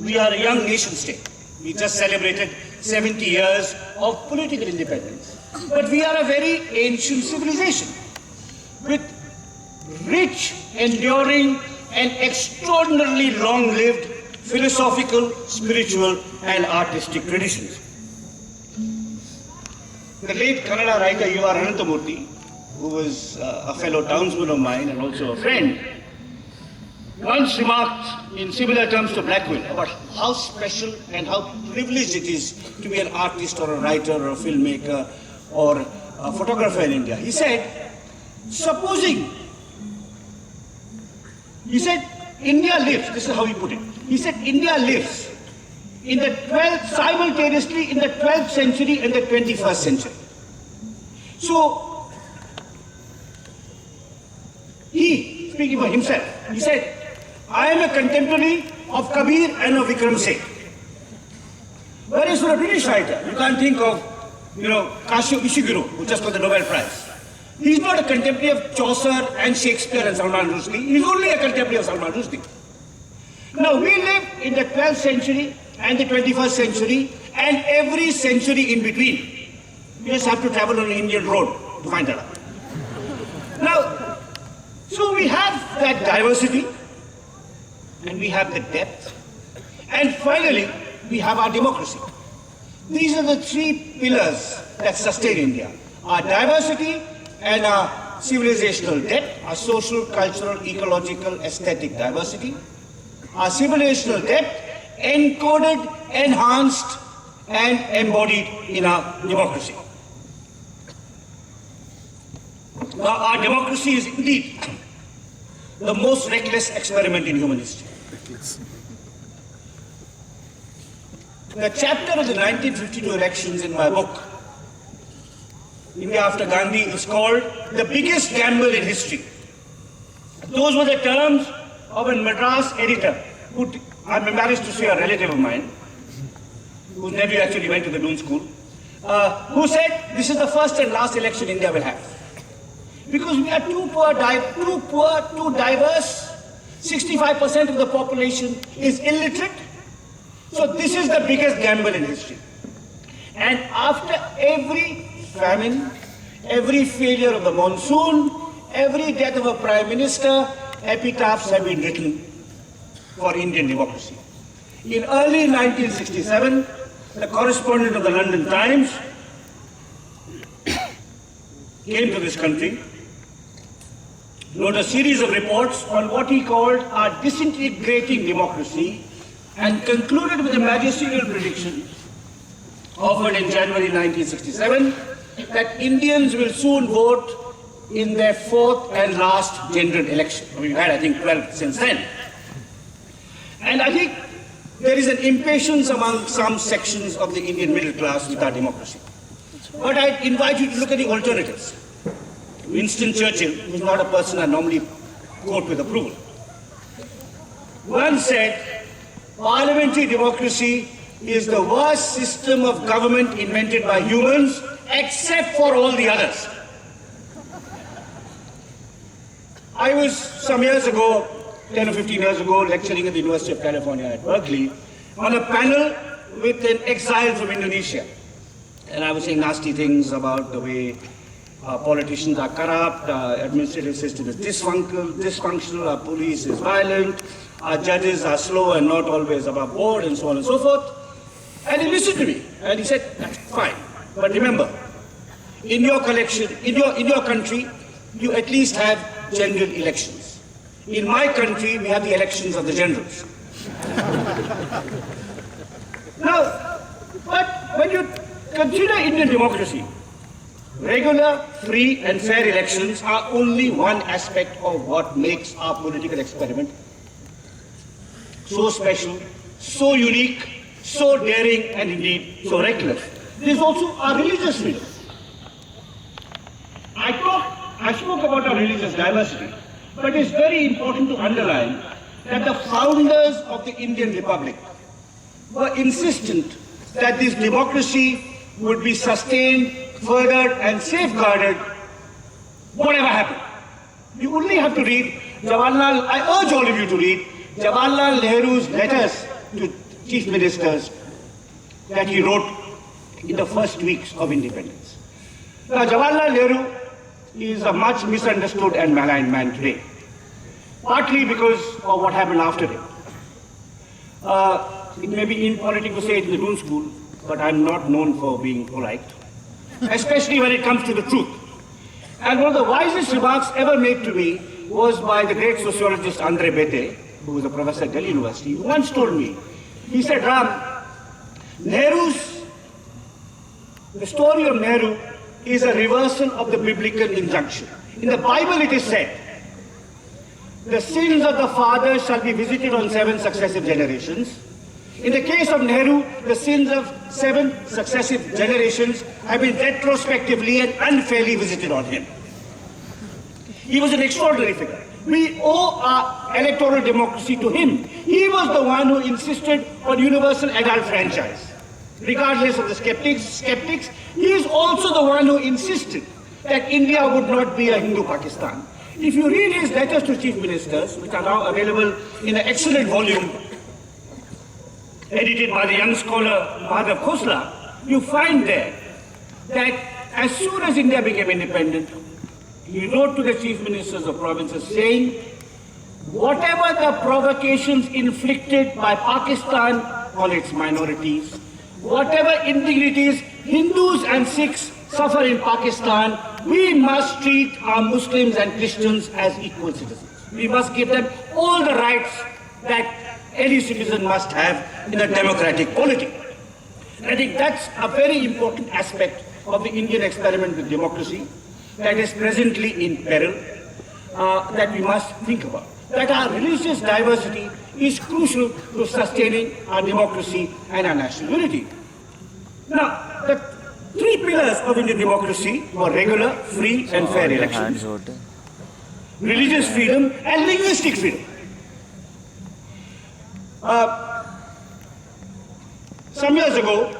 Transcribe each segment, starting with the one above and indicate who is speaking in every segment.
Speaker 1: we are a young nation state. We just celebrated 70 years of political independence. But we are a very ancient civilization with rich, enduring, and extraordinarily long-lived philosophical, spiritual, and artistic traditions. The late Kannada writer U.R. Ananthamurthy, who was a fellow townsman of mine and also a friend, once remarked in similar terms to Blackwell about how special and how privileged it is to be an artist or a writer or a filmmaker or a photographer in India. He said, supposing, India lives, this is how he put it, he said, India lives in the 12th, simultaneously in the 12th century and the 21st century. So, he, speaking for himself, he said, I am a contemporary of Kabir and of Vikram Singh. Whereas for a British writer, you can't think of, Kashio Ishiguro, who just got the Nobel Prize. He's not a contemporary of Chaucer and Shakespeare and Salman Rushdie. He's only a contemporary of Salman Rushdie. Now, we live in the 12th century and the 21st century and every century in between. You just have to travel on an Indian road to find that out. Now, so we have that diversity and we have the depth. And finally, we have our democracy. These are the three pillars that sustain India. Our diversity and our civilizational depth, our social, cultural, ecological, aesthetic diversity. Our civilizational depth encoded, enhanced, and embodied in our democracy. Now, our democracy is indeed the most reckless experiment in human history. The chapter of the 1952 elections in my book, India After Gandhi, is called The Biggest Gamble in History. Those were the terms of a Madras editor, who, I'm embarrassed to say, a relative of mine, whose nephew actually went to the Doon School, who said, this is the first and last election India will have. Because we are too poor, too diverse, 65% of the population is illiterate. So this is the biggest gamble in history. And after every famine, every failure of the monsoon, every death of a prime minister, epitaphs have been written for Indian democracy. In early 1967, the correspondent of the London Times came to this country, wrote a series of reports on what he called our disintegrating democracy, and concluded with a magisterial prediction offered in January 1967 that Indians will soon vote in their fourth and last gendered election. We've had, I think, 12 since then. And I think there is an impatience among some sections of the Indian middle class with our democracy. But I invite you to look at the alternatives. Winston Churchill, who is not a person I normally quote with approval, once said, parliamentary democracy is the worst system of government invented by humans, except for all the others. I was some years ago, 10 or 15 years ago, lecturing at the University of California at Berkeley on a panel with an exile from Indonesia. And I was saying nasty things about the way politicians are corrupt, our administrative system is dysfunctional, our police is violent, our judges are slow and not always above board, and so on and so forth. And he listened to me, and he said, that's fine. But remember, in your collection, in your country, you at least have general elections. In my country, we have the elections of the generals. Now, but when you consider Indian democracy, regular, free and fair elections are only one aspect of what makes our political experiment so special, so unique, so daring, and indeed so reckless. There is also our religious freedom. I spoke about our religious diversity, but it's very important to underline that the founders of the Indian Republic were insistent that this democracy would be sustained, furthered, and safeguarded, whatever happened. You only have to read Jawaharlal, I urge all of you to read Jawaharlal Nehru's letters to chief ministers that he wrote in the first weeks of independence. Now, Jawaharlal Nehru is a much misunderstood and maligned man today, partly because of what happened after him. It may be impolitic to say it in the room school, but I'm not known for being polite, especially when it comes to the truth. And one of the wisest remarks ever made to me was by the great sociologist Andre Bete, who was a professor at Delhi University, who once told me, he said, Ram, the story of Nehru is a reversal of the biblical injunction. In the Bible it is said, the sins of the fathers shall be visited on 7 successive generations. In the case of Nehru, the sins of 7 successive generations have been retrospectively and unfairly visited on him. He was an extraordinary figure. We owe our electoral democracy to him. He was the one who insisted on universal adult franchise. Regardless of the skeptics, he is also the one who insisted that India would not be a Hindu Pakistan. If you read his letters to chief ministers, which are now available in an excellent volume edited by the young scholar Madhav Khosla, you find there that as soon as India became independent, he wrote to the chief ministers of provinces saying, whatever the provocations inflicted by Pakistan on its minorities, whatever indignities Hindus and Sikhs suffer in Pakistan, we must treat our Muslims and Christians as equal citizens. We must give them all the rights that any citizen must have in a democratic polity. And I think that's a very important aspect of the Indian experiment with democracy that is presently in peril, that we must think about. That our religious diversity is crucial to sustaining our democracy and our national unity. Now, the 3 pillars of Indian democracy were regular, free and fair elections, religious freedom and linguistic freedom. Some years ago,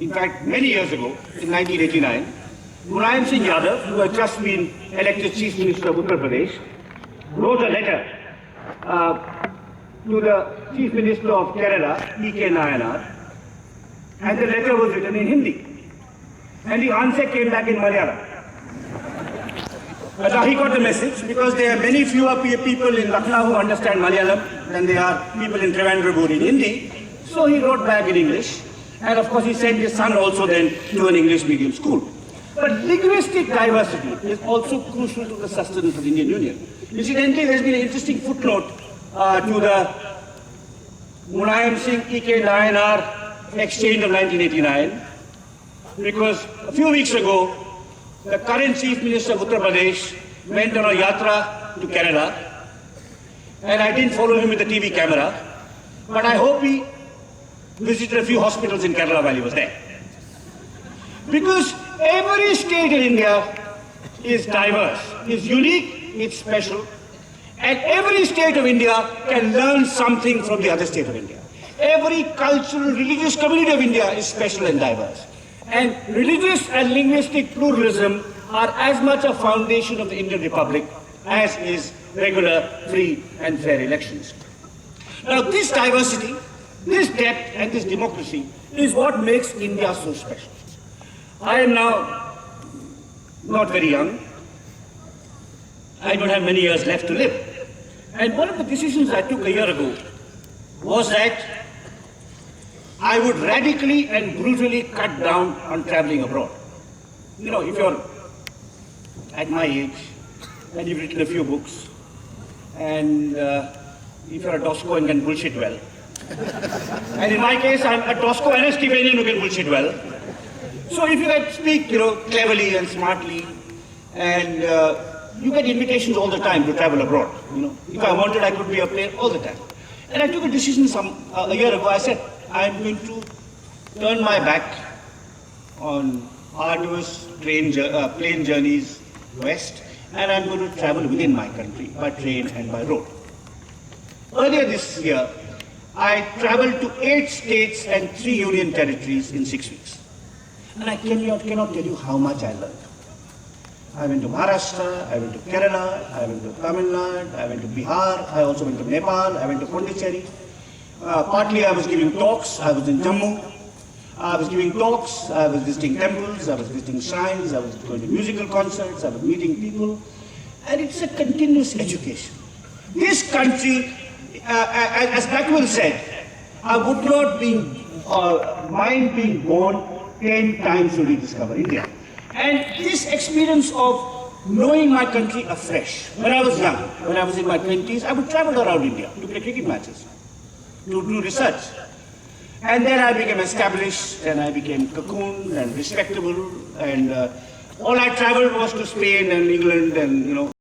Speaker 1: in fact many years ago, in 1989, Mulayam Singh Yadav, who had just been elected Chief Minister of Uttar Pradesh, wrote a letter to the Chief Minister of Kerala, E.K. Nayanar, and the letter was written in Hindi. And the answer came back in Malayalam. Now he got the message, because there are many fewer people in Lucknow who understand Malayalam than there are people in Trivandrum in Hindi. So he wrote back in English, and of course he sent his son also then to an English medium school. But linguistic diversity is also crucial to the sustenance of the Indian Union. Incidentally, there's been an interesting footnote to the Mulayam Singh E.K. Nayanar exchange of 1989, because a few weeks ago, the current Chief Minister of Uttar Pradesh went on a yatra to Kerala, and I didn't follow him with the TV camera, but I hope he visited a few hospitals in Kerala while he was there. Because every state in India is diverse, is unique, it's special, and every state of India can learn something from the other state of India. Every cultural, religious community of India is special and diverse. And religious and linguistic pluralism are as much a foundation of the Indian Republic as is regular, free and fair elections. Now this diversity, this depth and this democracy is what makes India so special. I am now not very young. I don't have many years left to live. And one of the decisions I took a year ago was that I would radically and brutally cut down on traveling abroad. You know, if you're at my age and you've written a few books, and if you're a Tosco and can bullshit well, and in my case I'm a Tosco and a Stevenian who can bullshit well, so if you can speak, cleverly and smartly, and you get invitations all the time to travel abroad. If I wanted, I could be a player all the time. And I took a decision a year ago. I said, I'm going to turn my back on arduous plane journeys west, and I'm going to travel within my country by train and by road. Earlier this year, I traveled to 8 states and 3 union territories in 6 weeks. And I cannot tell you how much I learned. I went to Maharashtra, I went to Kerala, I went to Tamil Nadu, I went to Bihar, I also went to Nepal, I went to Pondicherry. Partly I was giving talks. I was in Jammu. I was giving talks. I was visiting temples. I was visiting shrines. I was going to musical concerts. I was meeting people. And it's a continuous education. This country, as Blackwell said, I would not mind being born 10 times to rediscover India. And this experience of knowing my country afresh, when I was young, when I was in my 20s, I would travel around India to play cricket matches, to do research. And then I became established, and I became cocooned and respectable, and all I traveled was to Spain and England and,